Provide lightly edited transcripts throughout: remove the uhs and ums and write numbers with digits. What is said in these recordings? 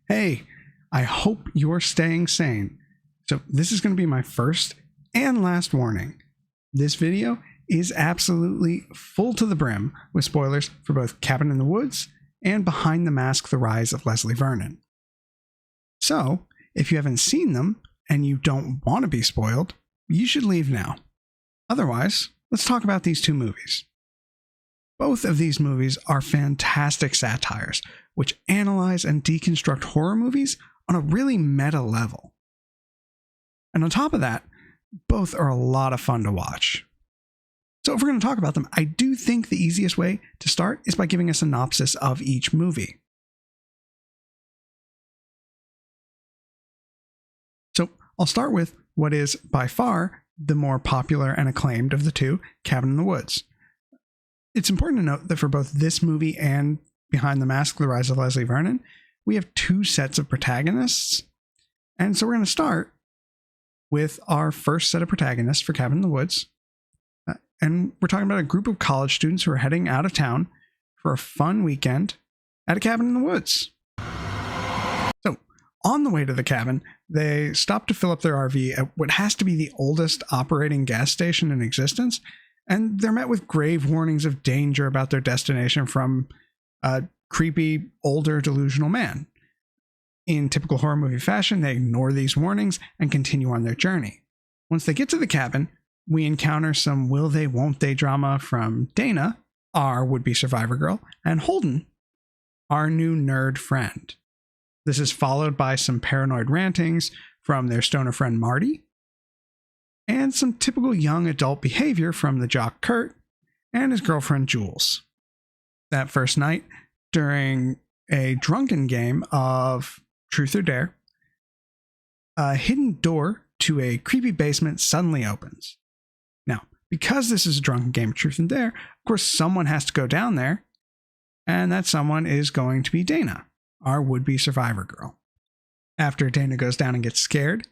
Hey, I hope you're staying sane. So this is going to be my first and last warning. This video is absolutely full to the brim with spoilers for both Cabin in the Woods and Behind the Mask: The Rise of Leslie Vernon. So, if you haven't seen them and you don't want to be spoiled, you should leave now. Otherwise, let's talk about these two movies. Both of these movies are fantastic satires, which analyze and deconstruct horror movies on a really meta level. And on top of that, both are a lot of fun to watch. So if we're going to talk about them, I do think the easiest way to start is by giving a synopsis of each movie. So I'll start with what is by far the more popular and acclaimed of the two, Cabin in the Woods. It's important to note that for both this movie and Behind the Mask: The Rise of Leslie Vernon, we have two sets of protagonists. And so we're going to start with our first set of protagonists for Cabin in the Woods. And we're talking about a group of college students who are heading out of town for a fun weekend at a cabin in the woods. So on the way to the cabin, they stop to fill up their RV at what has to be the oldest operating gas station in existence. And they're met with grave warnings of danger about their destination from a creepy, older, delusional man. In typical horror movie fashion, they ignore these warnings and continue on their journey. Once they get to the cabin, we encounter some will they, won't they drama from Dana, our would-be survivor girl, and Holden, our new nerd friend. This is followed by some paranoid rantings from their stoner friend Marty, and some typical young adult behavior from the jock Kurt and his girlfriend Jules. That first night, during a drunken game of Truth or Dare, a hidden door to a creepy basement suddenly opens. Now, because this is a drunken game of Truth and Dare, of course someone has to go down there, and that someone is going to be Dana, our would-be survivor girl. After Dana goes down and gets scared,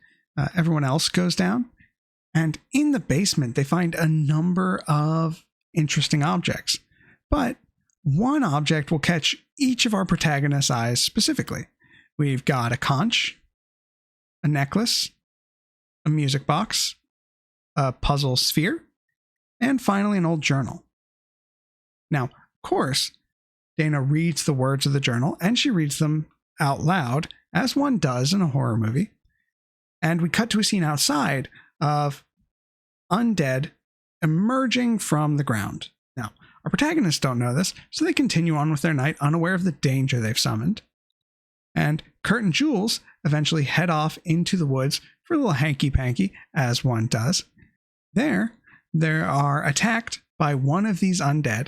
everyone else goes down. And in the basement, they find a number of interesting objects. But one object will catch each of our protagonists' eyes specifically. We've got a conch, a necklace, a music box, a puzzle sphere, and finally an old journal. Now, of course, Dana reads the words of the journal, and she reads them out loud, as one does in a horror movie. And we cut to a scene outside of undead emerging from the ground. Now, our protagonists don't know this, so they continue on with their night unaware of the danger they've summoned. And Kurt and Jules eventually head off into the woods for a little hanky-panky, as one does. There, they are attacked by one of these undead.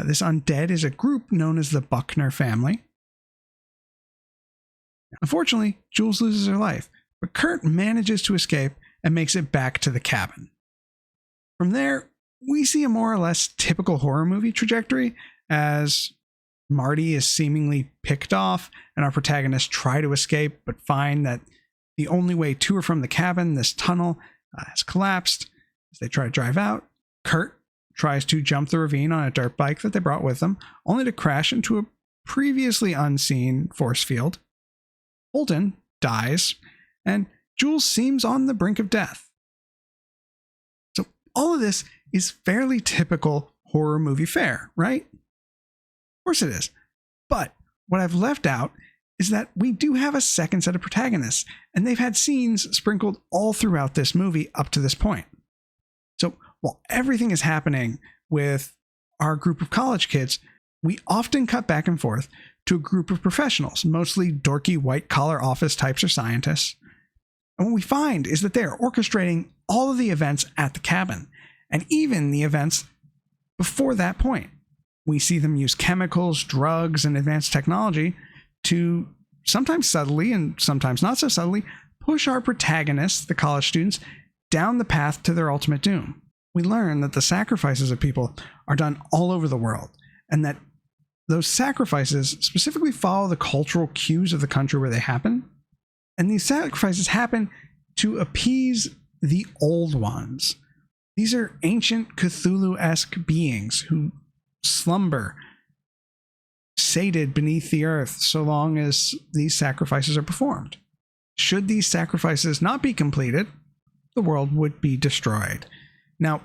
This undead is a group known as the Buckner family. Unfortunately, Jules loses her life, but Kurt manages to escape and makes it back to the cabin. From there, we see a more or less typical horror movie trajectory as Marty is seemingly picked off and our protagonists try to escape but find that the only way to or from the cabin, this tunnel, has collapsed. As they try to drive out, Kurt tries to jump the ravine on a dirt bike that they brought with them, only to crash into a previously unseen force field. Holden dies, and Jules seems on the brink of death. So all of this is fairly typical horror movie fare, right? Of course it is. But what I've left out is that we do have a second set of protagonists, and they've had scenes sprinkled all throughout this movie up to this point. So while everything is happening with our group of college kids, we often cut back and forth to a group of professionals, mostly dorky white-collar office types or scientists. And what we find is that they are orchestrating all of the events at the cabin, and even the events before that point. We see them use chemicals, drugs, and advanced technology to sometimes subtly and sometimes not so subtly push our protagonists, the college students, down the path to their ultimate doom. We learn that the sacrifices of people are done all over the world, and that those sacrifices specifically follow the cultural cues of the country where they happen. And these sacrifices happen to appease the old ones. These are ancient Cthulhu-esque beings who slumber sated beneath the earth so long as these sacrifices are performed. Should these sacrifices not be completed, the world would be destroyed. Now,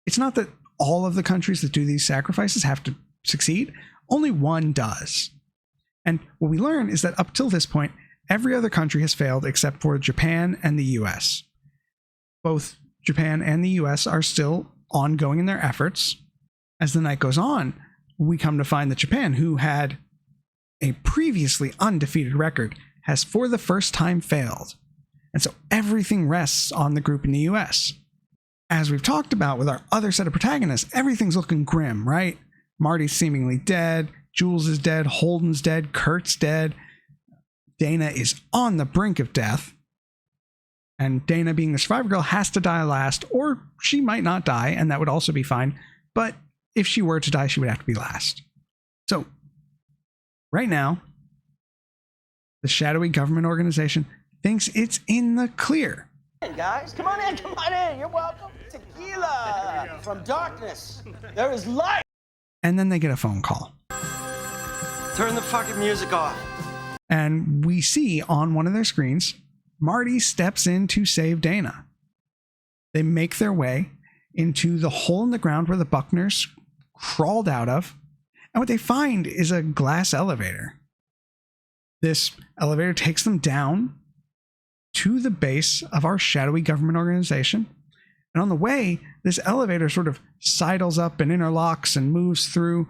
it's not that all of the countries that do these sacrifices have to succeed. Only one does. And what we learn is that up till this point, every other country has failed except for Japan and the US. Both Japan and the US are still ongoing in their efforts. As the night goes on, we come to find that Japan, who had a previously undefeated record, has for the first time failed. And so everything rests on the group in the US. As we've talked about with our other set of protagonists, everything's looking grim, right? Marty's seemingly dead, Jules is dead, Holden's dead, Kurt's dead, Dana is on the brink of death. And Dana, being the survivor girl, has to die last, or she might not die, and that would also be fine. But if she were to die, she would have to be last. So, right now, the shadowy government organization thinks it's in the clear. Hey guys, come on in, you're welcome. Tequila from darkness. There is light. And then they get a phone call. Turn the fucking music off. And we see on one of their screens, Marty steps in to save Dana. They make their way into the hole in the ground where the Buckners crawled out of, and what they find is a glass elevator. This elevator takes them down to the base of our shadowy government organization, and on the way, this elevator sort of sidles up and interlocks and moves through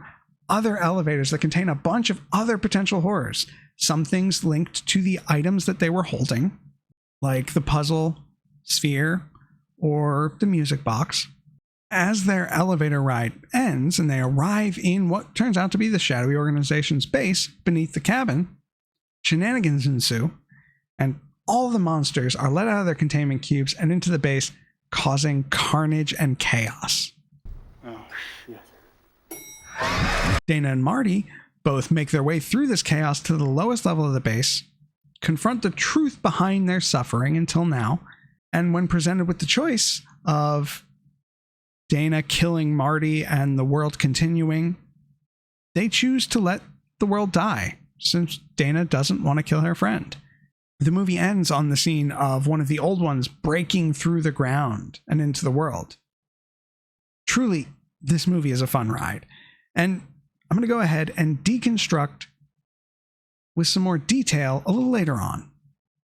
other elevators that contain a bunch of other potential horrors. Some things linked to the items that they were holding, like the puzzle sphere or the music box. As their elevator ride ends and they arrive in what turns out to be the shadowy organization's base beneath the cabin, shenanigans ensue, and all the monsters are let out of their containment cubes and into the base, causing carnage and chaos. Oh, shit. Dana and Marty both make their way through this chaos to the lowest level of the base, confront the truth behind their suffering until now, and when presented with the choice of Dana killing Marty and the world continuing, they choose to let the world die, since Dana doesn't want to kill her friend. The movie ends on the scene of one of the old ones breaking through the ground and into the world. Truly, this movie is a fun ride. And I'm going to go ahead and deconstruct with some more detail a little later on.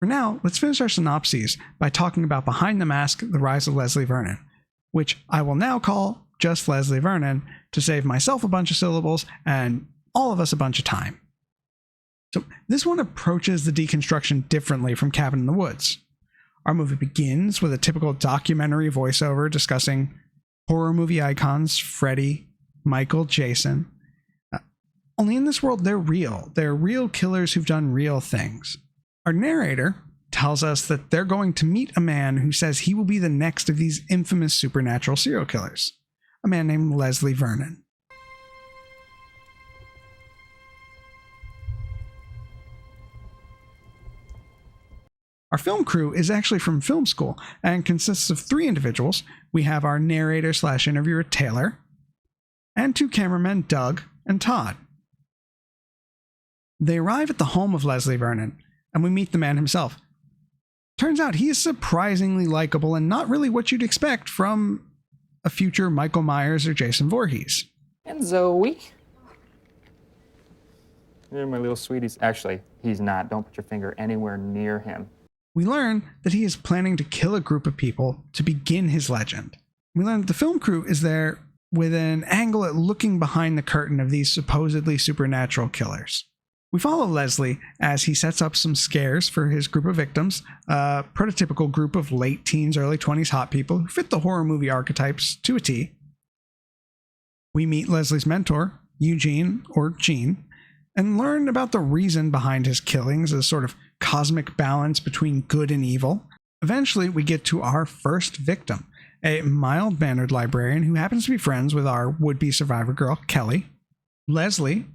For now, let's finish our synopses by talking about Behind the Mask, The Rise of Leslie Vernon, which I will now call just Leslie Vernon to save myself a bunch of syllables and all of us a bunch of time. So this one approaches the deconstruction differently from Cabin in the Woods. Our movie begins with a typical documentary voiceover discussing horror movie icons Freddy, Michael, Jason. Only in this world, they're real. They're real killers who've done real things. Our narrator tells us that they're going to meet a man who says he will be the next of these infamous supernatural serial killers, a man named Leslie Vernon. Our film crew is actually from film school and consists of 3 individuals. We have our narrator/interviewer Taylor, and 2 cameramen, Doug and Todd. They arrive at the home of Leslie Vernon, and we meet the man himself. Turns out he is surprisingly likable and not really what you'd expect from a future Michael Myers or Jason Voorhees. And Zoe. They're my little sweeties. Actually, he's not. Don't put your finger anywhere near him. We learn that he is planning to kill a group of people to begin his legend. We learn that the film crew is there with an angle at looking behind the curtain of these supposedly supernatural killers. We follow Leslie as he sets up some scares for his group of victims, a prototypical group of late teens, early 20s hot people who fit the horror movie archetypes to a T. We meet Leslie's mentor, Eugene, or Gene, and learn about the reason behind his killings, a sort of cosmic balance between good and evil. Eventually, we get to our first victim, a mild-mannered librarian who happens to be friends with our would-be survivor girl, Kelly. Leslie,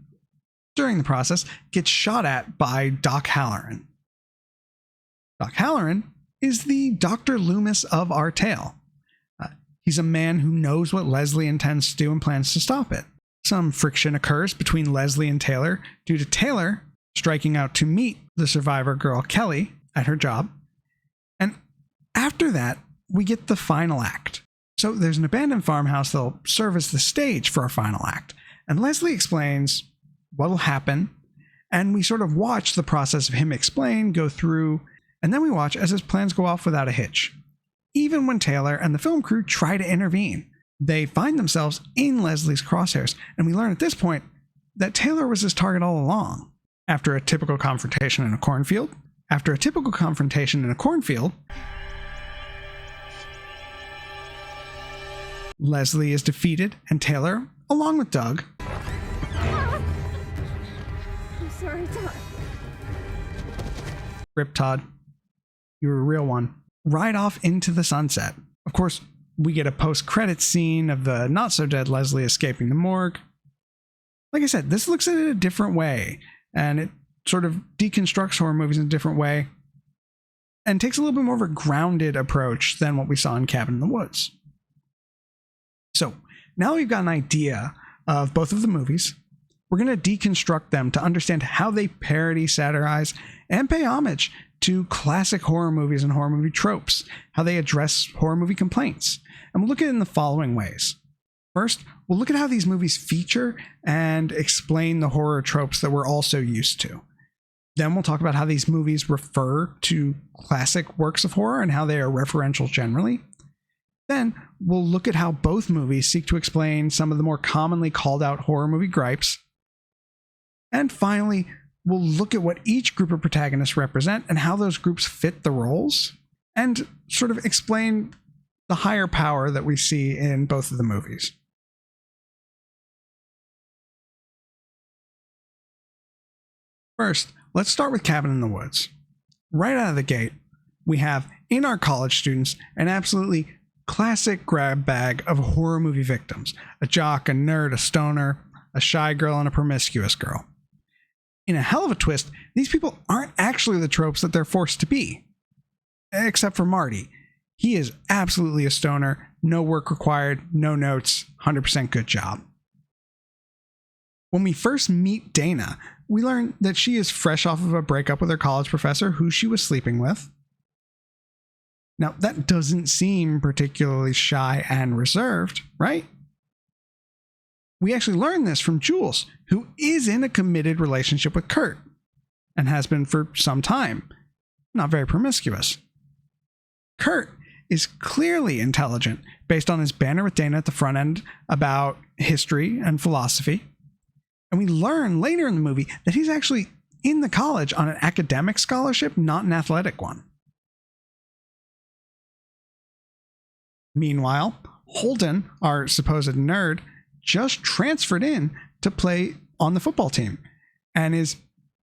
during the process, gets shot at by Doc Halloran. Doc Halloran is the Dr. Loomis of our tale. He's a man who knows what Leslie intends to do and plans to stop it. Some friction occurs between Leslie and Taylor due to Taylor striking out to meet the survivor girl Kelly at her job. And after that, we get the final act. So there's an abandoned farmhouse that'll serve as the stage for our final act. And Leslie explains what will happen, and we sort of watch the process of him explain, go through, and then we watch as his plans go off without a hitch. Even when Taylor and the film crew try to intervene, they find themselves in Leslie's crosshairs, and we learn at this point that Taylor was his target all along. After a typical confrontation in a cornfield, Leslie is defeated, and Taylor, along with Doug, I'm sorry, Todd. Rip Todd, you're a real one, ride off into the sunset. Of course, we get a post-credits scene of the not-so-dead Leslie escaping the morgue. Like I said, this looks at it a different way, and it sort of deconstructs horror movies in a different way, and takes a little bit more of a grounded approach than what we saw in Cabin in the Woods. So, now we've got an idea of both of the movies. We're going to deconstruct them to understand how they parody, satirize, and pay homage to classic horror movies and horror movie tropes, how they address horror movie complaints. And we'll look at it in the following ways. First, we'll look at how these movies feature and explain the horror tropes that we're also used to. Then we'll talk about how these movies refer to classic works of horror and how they are referential generally. Then we'll look at how both movies seek to explain some of the more commonly called out horror movie gripes. And finally, we'll look at what each group of protagonists represent and how those groups fit the roles, and sort of explain the higher power that we see in both of the movies. First, let's start with Cabin in the Woods. Right out of the gate, we have in our college students an absolutely classic grab bag of horror movie victims: a jock, a nerd, a stoner, a shy girl, and a promiscuous girl. In a hell of a twist, these people aren't actually the tropes that they're forced to be. Except for Marty. He is absolutely a stoner, no work required, no notes, 100% good job. When we first meet Dana, we learn that she is fresh off of a breakup with her college professor who she was sleeping with. Now, that doesn't seem particularly shy and reserved, right? We actually learn this from Jules, who is in a committed relationship with Kurt, and has been for some time. Not very promiscuous. Kurt is clearly intelligent, based on his banter with Dana at the front end about history and philosophy. And we learn later in the movie that he's actually in the college on an academic scholarship, not an athletic one. Meanwhile, Holden, our supposed nerd, just transferred in to play on the football team, and his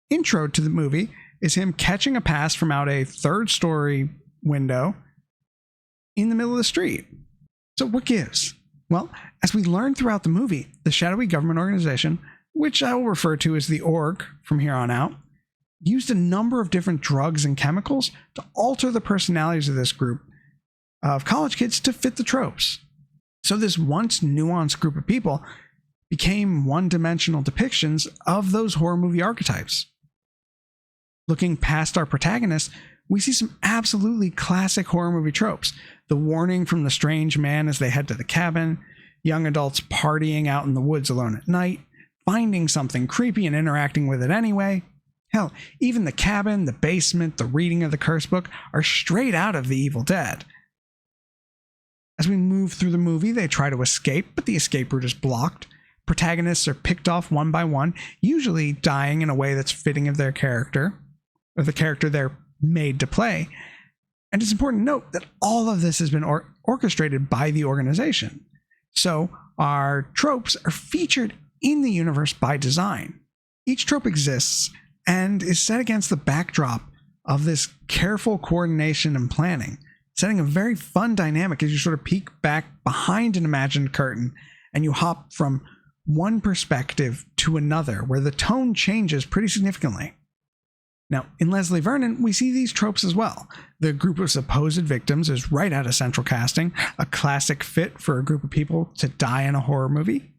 intro to the movie is him catching a pass from out a third-story window in the middle of the street. So what gives? Well, as we learn throughout the movie, the shadowy government organization, which I will refer to as the Org from here on out, used a number of different drugs and chemicals to alter the personalities of this group of college kids to fit the tropes. So this once nuanced group of people became one-dimensional depictions of those horror movie archetypes. Looking past our protagonists, we see some absolutely classic horror movie tropes. The warning from the strange man as they head to the cabin, young adults partying out in the woods alone at night, finding something creepy and interacting with it anyway. Hell, even the cabin, the basement, the reading of the curse book are straight out of The Evil Dead. As we move through the movie, they try to escape, but the escape route is blocked. Protagonists are picked off one by one, usually dying in a way that's fitting of their character, or the character they're made to play. And it's important to note that all of this has been orchestrated by the organization. So our tropes are featured in the universe by design. Each trope exists and is set against the backdrop of this careful coordination and planning, setting a very fun dynamic as you sort of peek back behind an imagined curtain and you hop from one perspective to another where the tone changes pretty significantly. Now, in Leslie Vernon, we see these tropes as well. The group of supposed victims is right out of central casting, a classic fit for a group of people to die in a horror movie.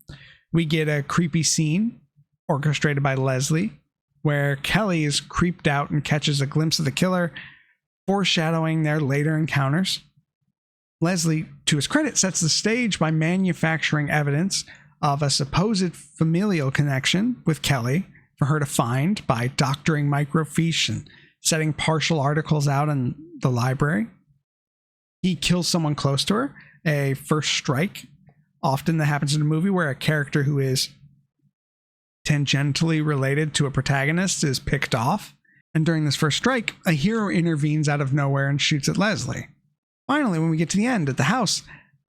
We get a creepy scene orchestrated by Leslie where Kelly is creeped out and catches a glimpse of the killer, foreshadowing their later encounters. Leslie, to his credit, sets the stage by manufacturing evidence of a supposed familial connection with Kelly for her to find by doctoring microfiche and setting partial articles out in the library. He kills someone close to her, a first strike. Often that happens in a movie where a character who is tangentially related to a protagonist is picked off. And during this first strike, a hero intervenes out of nowhere and shoots at Leslie. Finally, when we get to the end at the house,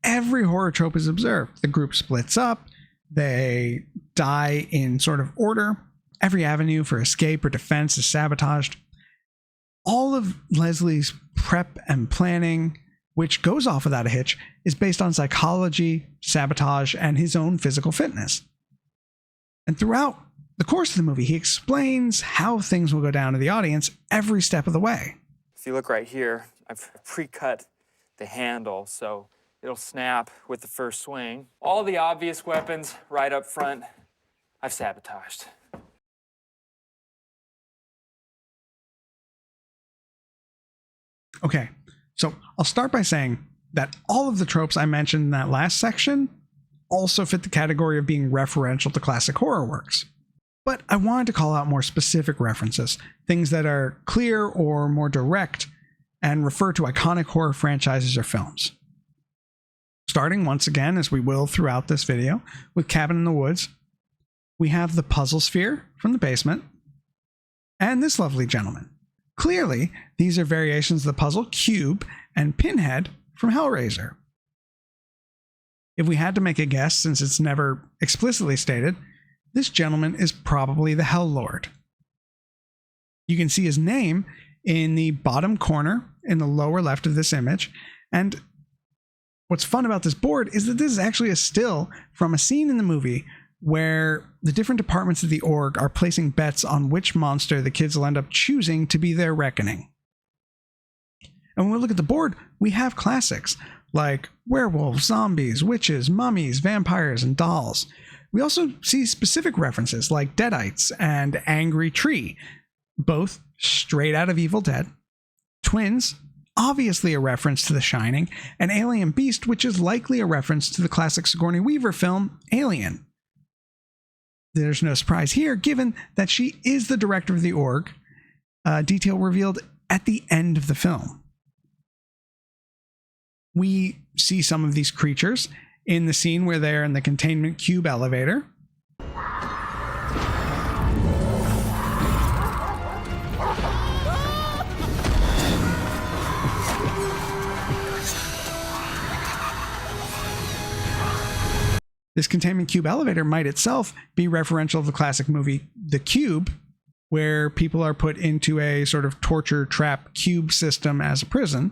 every horror trope is observed. The group splits up. They die in sort of order. Every avenue for escape or defense is sabotaged. All of Leslie's prep and planning, which goes off without a hitch, is based on psychology, sabotage, and his own physical fitness. And throughout the course of the movie, he explains how things will go down to the audience every step of the way. If you look right here, I've pre-cut the handle so it'll snap with the first swing. All the obvious weapons right up front, I've sabotaged. Okay, so I'll start by saying that all of the tropes I mentioned in that last section also fit the category of being referential to classic horror works. But I wanted to call out more specific references, things that are clear or more direct and refer to iconic horror franchises or films. Starting once again, as we will throughout this video, with Cabin in the Woods, we have the puzzle sphere from the basement and this lovely gentleman. Clearly, these are variations of the puzzle cube and Pinhead from Hellraiser. If we had to make a guess, since it's never explicitly stated, this gentleman is probably the Hell Lord. You can see his name in the bottom corner in the lower left of this image, and what's fun about this board is that this is actually a still from a scene in the movie where the different departments of the org are placing bets on which monster the kids will end up choosing to be their reckoning. And when we look at the board, we have classics like werewolves, zombies, witches, mummies, vampires, and dolls. We also see specific references like Deadites and Angry Tree, both straight out of Evil Dead. Twins, obviously a reference to The Shining, and Alien Beast, which is likely a reference to the classic Sigourney Weaver film Alien. There's no surprise here, given that she is the director of the org, detail revealed at the end of the film. We see some of these creatures in the scene where they're in the containment cube elevator. This containment cube elevator might itself be referential to the classic movie The Cube, where people are put into a sort of torture trap cube system as a prison.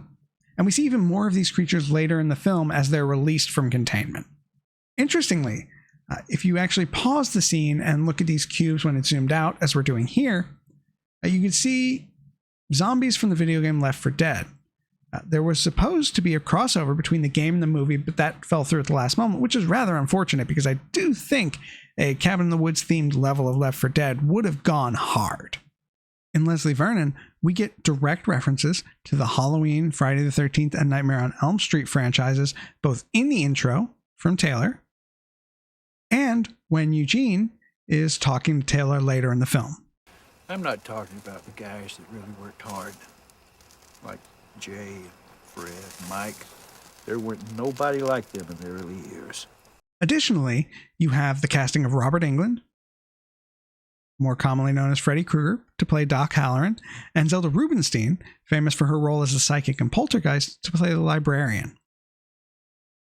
And we see even more of these creatures later in the film as they're released from containment. Interestingly, if you actually pause the scene and look at these cubes when it's zoomed out, as we're doing here, you can see zombies from the video game Left 4 Dead. There was supposed to be a crossover between the game and the movie, but that fell through at the last moment, which is rather unfortunate because I do think a Cabin in the Woods themed level of Left 4 Dead would have gone hard. In Leslie Vernon, we get direct references to the Halloween, Friday the 13th, and Nightmare on Elm Street franchises, both in the intro from Taylor and when Eugene is talking to Taylor later in the film. I'm not talking about the guys that really worked hard, like Jay, Fred, Mike. There weren't nobody like them in the early years. Additionally, you have the casting of Robert Englund, more commonly known as Freddy Krueger, to play Doc Halloran, and Zelda Rubinstein, famous for her role as a psychic in Poltergeist, to play the librarian.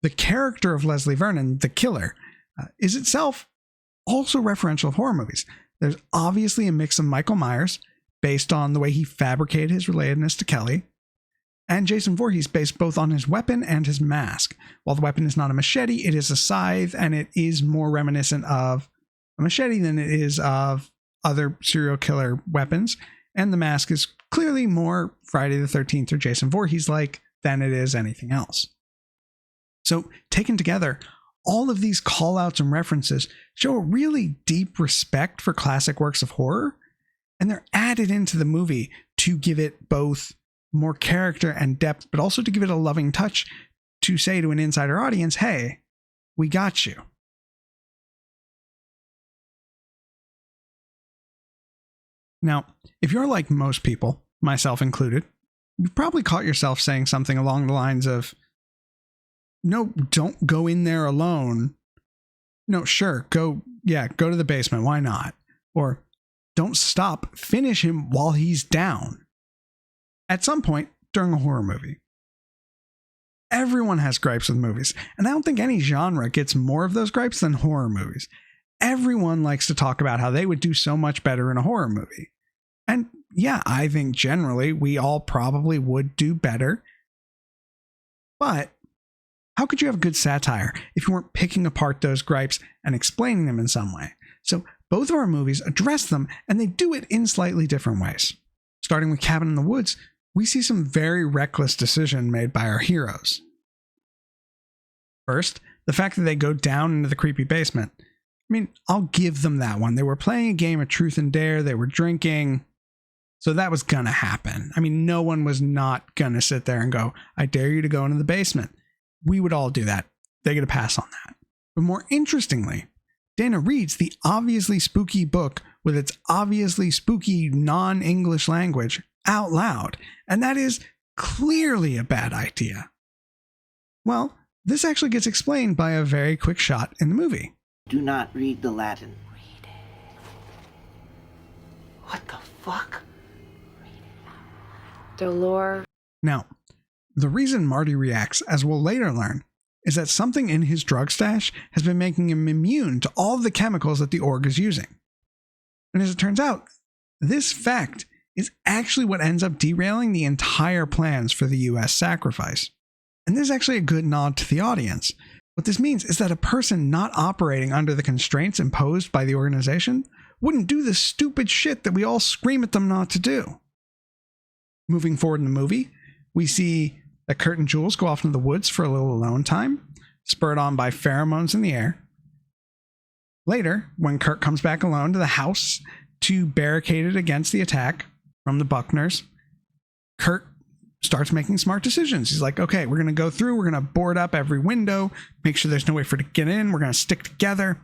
The character of Leslie Vernon, the killer, is itself also referential to horror movies. There's obviously a mix of Michael Myers, based on the way he fabricated his relatedness to Kelly, and Jason Voorhees, based both on his weapon and his mask. While the weapon is not a machete, it is a scythe, and it is more reminiscent of a machete than it is of other serial killer weapons, and the mask is clearly more Friday the 13th or Jason Voorhees like than it is anything else. So taken together, all of these call outs and references show a really deep respect for classic works of horror, and they're added into the movie to give it both more character and depth, but also to give it a loving touch to say to an insider audience, hey, we got you. Now, if you're like most people, myself included, you've probably caught yourself saying something along the lines of, no, don't go in there alone. No, sure, go to the basement. Why not? Or don't stop, finish him while he's down. At some point during a horror movie. Everyone has gripes with movies, and I don't think any genre gets more of those gripes than horror movies. Everyone likes to talk about how they would do so much better in a horror movie. And yeah, I think generally we all probably would do better. But how could you have good satire if you weren't picking apart those gripes and explaining them in some way? So both of our movies address them, and they do it in slightly different ways. Starting with Cabin in the Woods, we see some very reckless decision made by our heroes. First, the fact that they go down into the creepy basement. I mean, I'll give them that one. They were playing a game of truth and dare. They were drinking. So that was going to happen. I mean, no one was not going to sit there and go, I dare you to go into the basement. We would all do that. They get a pass on that. But more interestingly, Dana reads the obviously spooky book with its obviously spooky non-English language out loud, and that is clearly a bad idea. Well, this actually gets explained by a very quick shot in the movie. Do not read the Latin. Read it. What the fuck? Dolor. Now, the reason Marty reacts, as we'll later learn, is that something in his drug stash has been making him immune to all of the chemicals that the org is using. And as it turns out, this fact is actually what ends up derailing the entire plans for the US sacrifice. And this is actually a good nod to the audience. What this means is that a person not operating under the constraints imposed by the organization wouldn't do the stupid shit that we all scream at them not to do. Moving forward in the movie, we see that Kurt and Jules go off into the woods for a little alone time, spurred on by pheromones in the air. Later, when Kurt comes back alone to the house to barricade it against the attack from the Buckners, Kurt starts making smart decisions. He's like, okay, we're going to go through, we're going to board up every window, make sure there's no way for it to get in, we're going to stick together.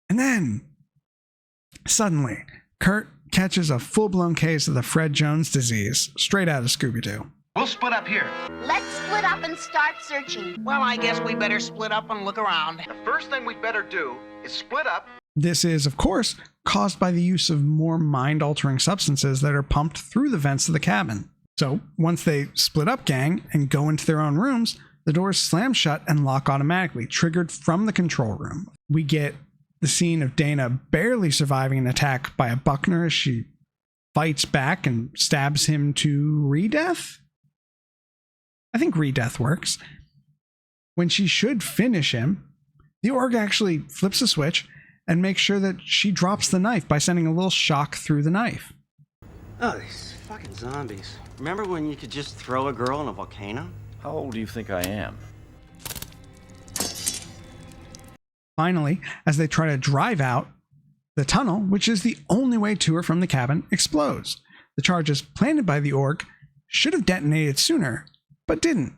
And then, suddenly, Kurt catches a full-blown case of the Fred Jones disease, straight out of Scooby-Doo. We'll split up here. Let's split up and start searching. Well, I guess we better split up and look around. The first thing we'd better do is split up. This is, of course, caused by the use of more mind-altering substances that are pumped through the vents of the cabin. So, once they split up, gang, and go into their own rooms, the doors slam shut and lock automatically, triggered from the control room. We get the scene of Dana barely surviving an attack by a Buckner as she fights back and stabs him to re-death? I think re-death works. When she should finish him, the org actually flips a switch and makes sure that she drops the knife by sending a little shock through the knife. Oh, these fucking zombies. Remember when you could just throw a girl in a volcano? How old do you think I am? Finally, as they try to drive out, the tunnel, which is the only way to or from the cabin, explodes. The charges planted by the org should have detonated sooner, but didn't.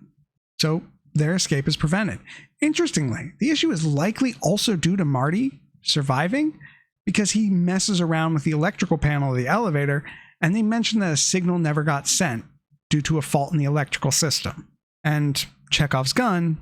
So their escape is prevented. Interestingly, the issue is likely also due to Marty surviving because he messes around with the electrical panel of the elevator, and they mention that a signal never got sent due to a fault in the electrical system. And Chekhov's gun,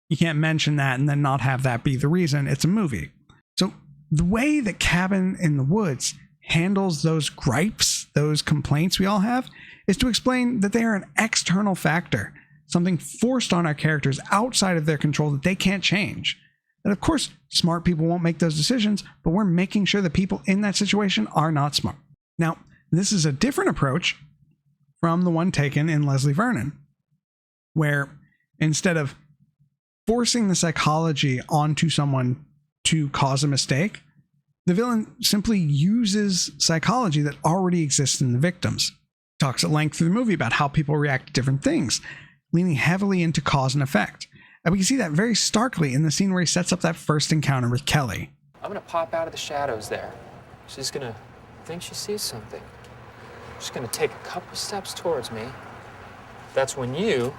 you can't mention that and then not have that be the reason. It's a movie. So the way that Cabin in the Woods handles those gripes, those complaints we all have, is to explain that they are an external factor, something forced on our characters outside of their control that they can't change. And of course, smart people won't make those decisions, but we're making sure that people in that situation are not smart. Now, this is a different approach from the one taken in Leslie Vernon, where instead of forcing the psychology onto someone to cause a mistake, the villain simply uses psychology that already exists in the victims. Talks at length through the movie about how people react to different things, leaning heavily into cause and effect. And we can see that very starkly in the scene where he sets up that first encounter with Kelly. I'm gonna pop out of the shadows there. She's gonna think she sees something. She's gonna take a couple steps towards me. That's when you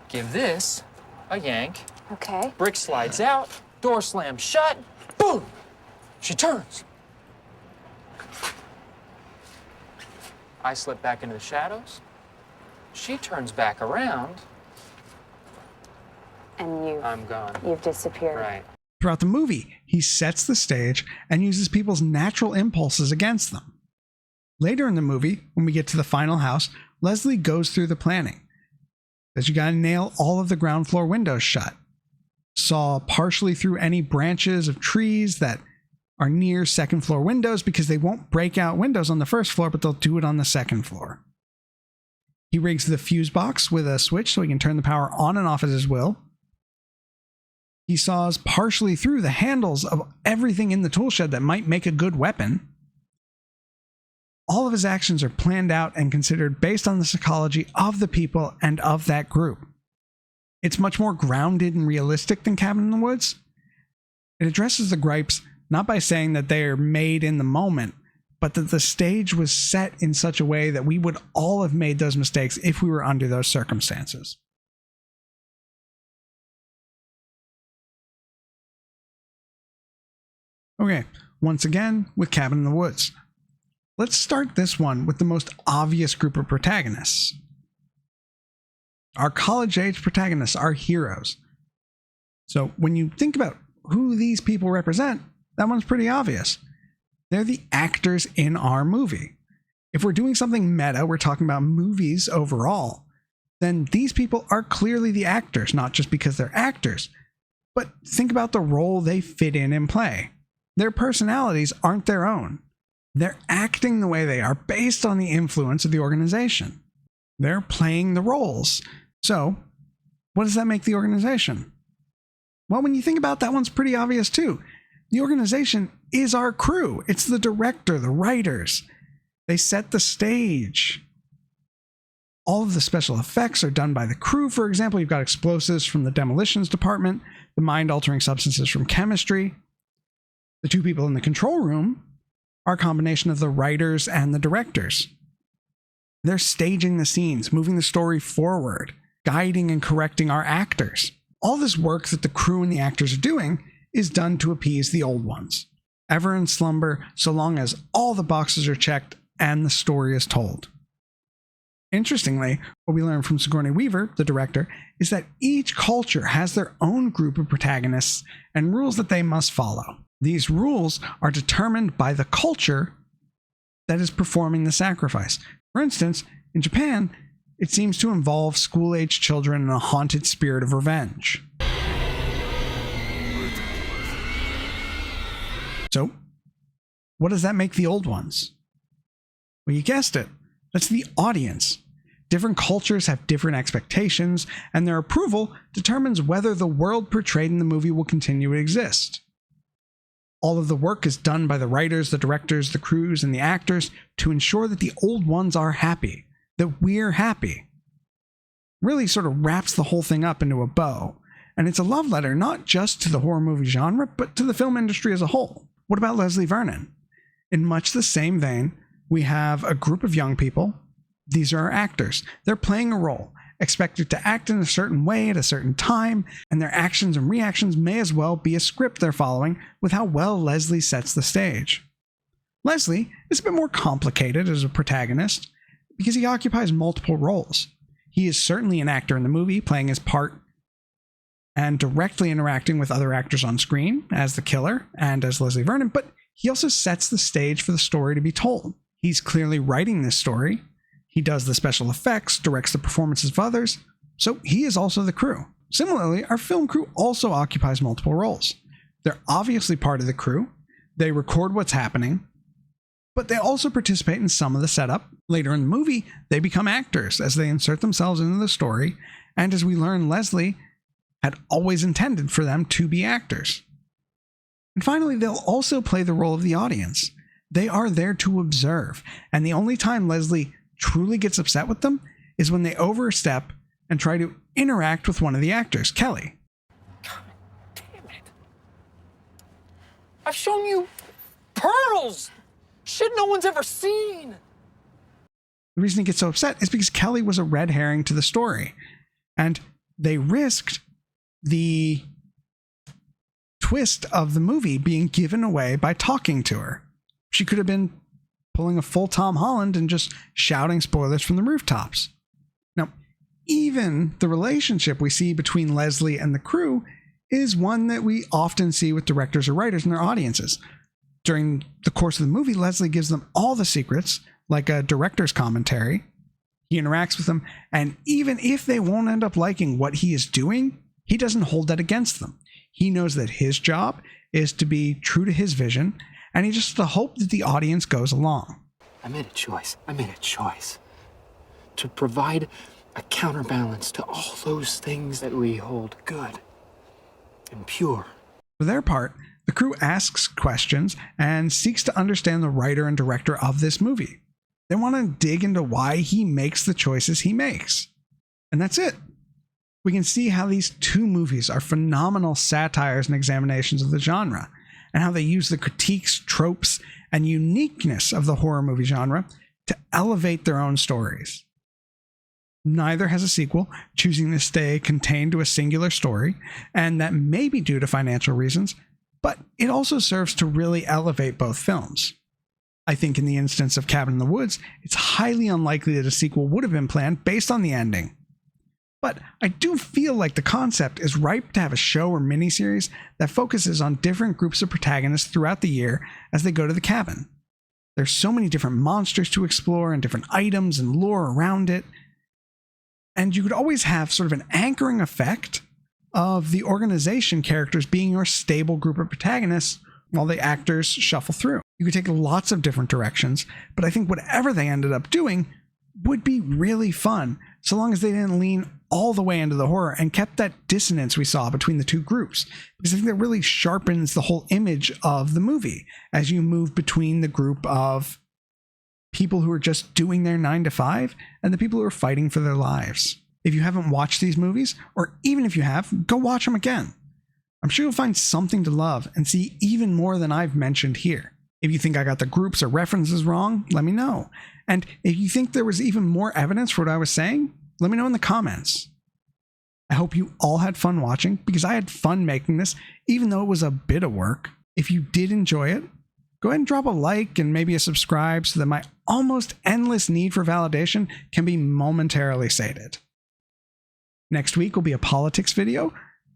give this a yank. Okay. Brick slides out, door slams shut, boom! She turns. I slip back into the shadows. She turns back around. And I'm gone. you've disappeared. Right. Throughout the movie, he sets the stage and uses people's natural impulses against them. Later in the movie, when we get to the final house, Leslie goes through the planning. Says you gotta nail all of the ground floor windows shut. Saw partially through any branches of trees that are near second floor windows because they won't break out windows on the first floor, but they'll do it on the second floor. He rigs the fuse box with a switch so he can turn the power on and off at his will. He saws partially through the handles of everything in the tool shed that might make a good weapon. All of his actions are planned out and considered based on the psychology of the people and of that group. It's much more grounded and realistic than Cabin in the Woods. It addresses the gripes not by saying that they are made in the moment, but that the stage was set in such a way that we would all have made those mistakes if we were under those circumstances. Okay, once again with Cabin in the Woods. Let's start this one with the most obvious group of protagonists. Our college-age protagonists, our heroes. So when you think about who these people represent, that one's pretty obvious. They're the actors in our movie. If we're doing something meta, we're talking about movies overall, then these people are clearly the actors, not just because they're actors, but think about the role they fit in and play. Their personalities aren't their own. They're acting the way they are based on the influence of the organization. They're playing the roles. So, what does that make the organization? Well, when you think about that one's pretty obvious too. The organization is our crew. It's the director, the writers. They set the stage. All of the special effects are done by the crew. For example, you've got explosives from the demolitions department, the mind-altering substances from chemistry. The two people in the control room are a combination of the writers and the directors. They're staging the scenes, moving the story forward, guiding and correcting our actors. All this work that the crew and the actors are doing is done to appease the old ones, ever in slumber so long as all the boxes are checked and the story is told. Interestingly, what we learn from Sigourney Weaver, the director, is that each culture has their own group of protagonists and rules that they must follow. These rules are determined by the culture that is performing the sacrifice. For instance, in Japan, it seems to involve school-age children and a haunted spirit of revenge. So, what does that make the old ones? Well, you guessed it. That's the audience. Different cultures have different expectations, and their approval determines whether the world portrayed in the movie will continue to exist. All of the work is done by the writers, the directors, the crews, and the actors to ensure that the old ones are happy, that we're happy. Really sort of wraps the whole thing up into a bow. And it's a love letter not just to the horror movie genre, but to the film industry as a whole. What about Leslie Vernon? In much the same vein, we have a group of young people. These are our actors. They're playing a role, expected to act in a certain way at a certain time, and their actions and reactions may as well be a script they're following with how well Leslie sets the stage. Leslie is a bit more complicated as a protagonist because he occupies multiple roles. He is certainly an actor in the movie, playing his part and directly interacting with other actors on screen as the killer and as Leslie Vernon, but he also sets the stage for the story to be told. He's clearly writing this story. He does the special effects, directs the performances of others, so he is also the crew. Similarly, our film crew also occupies multiple roles. They're obviously part of the crew. They record what's happening, but they also participate in some of the setup. Later in the movie, they become actors as they insert themselves into the story, and as we learn, Leslie had always intended for them to be actors. And finally, they'll also play the role of the audience. They are there to observe, and the only time Leslie truly gets upset with them is when they overstep and try to interact with one of the actors, Kelly. Damn it. I've shown you pearls. Shit no one's ever seen. The reason he gets so upset is because Kelly was a red herring to the story, and they risked the twist of the movie being given away by talking to her. She could have been pulling a full Tom Holland and just shouting spoilers from the rooftops. Now, even the relationship we see between Leslie and the crew is one that we often see with directors or writers and their audiences. During the course of the movie, Leslie gives them all the secrets, like a director's commentary. He interacts with them, and even if they won't end up liking what he is doing, he doesn't hold that against them. He knows that his job is to be true to his vision, and he just has to hope that the audience goes along. I made a choice to provide a counterbalance to all those things that we hold good and pure. For their part, the crew asks questions and seeks to understand the writer and director of this movie. They want to dig into why he makes the choices he makes. And that's it. We can see how these two movies are phenomenal satires and examinations of the genre, and how they use the critiques, tropes, and uniqueness of the horror movie genre to elevate their own stories. Neither has a sequel, choosing to stay contained to a singular story, and that may be due to financial reasons, but it also serves to really elevate both films. I think in the instance of Cabin in the Woods, it's highly unlikely that a sequel would have been planned based on the ending. But I do feel like the concept is ripe to have a show or miniseries that focuses on different groups of protagonists throughout the year as they go to the cabin. There's so many different monsters to explore and different items and lore around it. And you could always have sort of an anchoring effect of the organization characters being your stable group of protagonists while the actors shuffle through. You could take lots of different directions, but I think whatever they ended up doing would be really fun, so long as they didn't lean all the way into the horror and kept that dissonance we saw between the two groups, because I think that really sharpens the whole image of the movie as you move between the group of people who are just doing their 9 to 5 and the people who are fighting for their lives. If you haven't watched these movies, or even if you have, go watch them again. I'm sure you'll find something to love and see even more than I've mentioned here. If you think I got the groups or references wrong, let me know. And if you think there was even more evidence for what I was saying, let me know in the comments. I hope you all had fun watching, because I had fun making this, even though it was a bit of work. If you did enjoy it, go ahead and drop a like and maybe a subscribe so that my almost endless need for validation can be momentarily sated. Next week will be a politics video,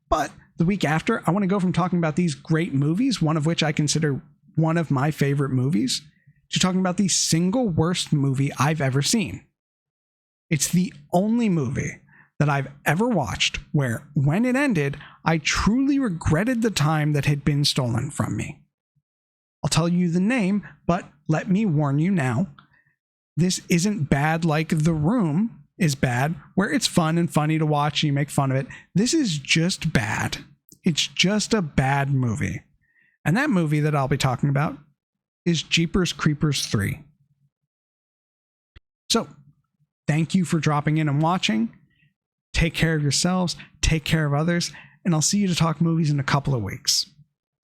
but the week after, I want to go from talking about these great movies, one of which I consider one of my favorite movies, to talking about the single worst movie I've ever seen. It's the only movie that I've ever watched where, when it ended, I truly regretted the time that had been stolen from me. I'll tell you the name, but let me warn you now. This isn't bad like The Room is bad, where it's fun and funny to watch and you make fun of it. This is just bad. It's just a bad movie. And that movie that I'll be talking about is Jeepers Creepers 3. So, thank you for dropping in and watching. Take care of yourselves, take care of others, and I'll see you to talk movies in a couple of weeks.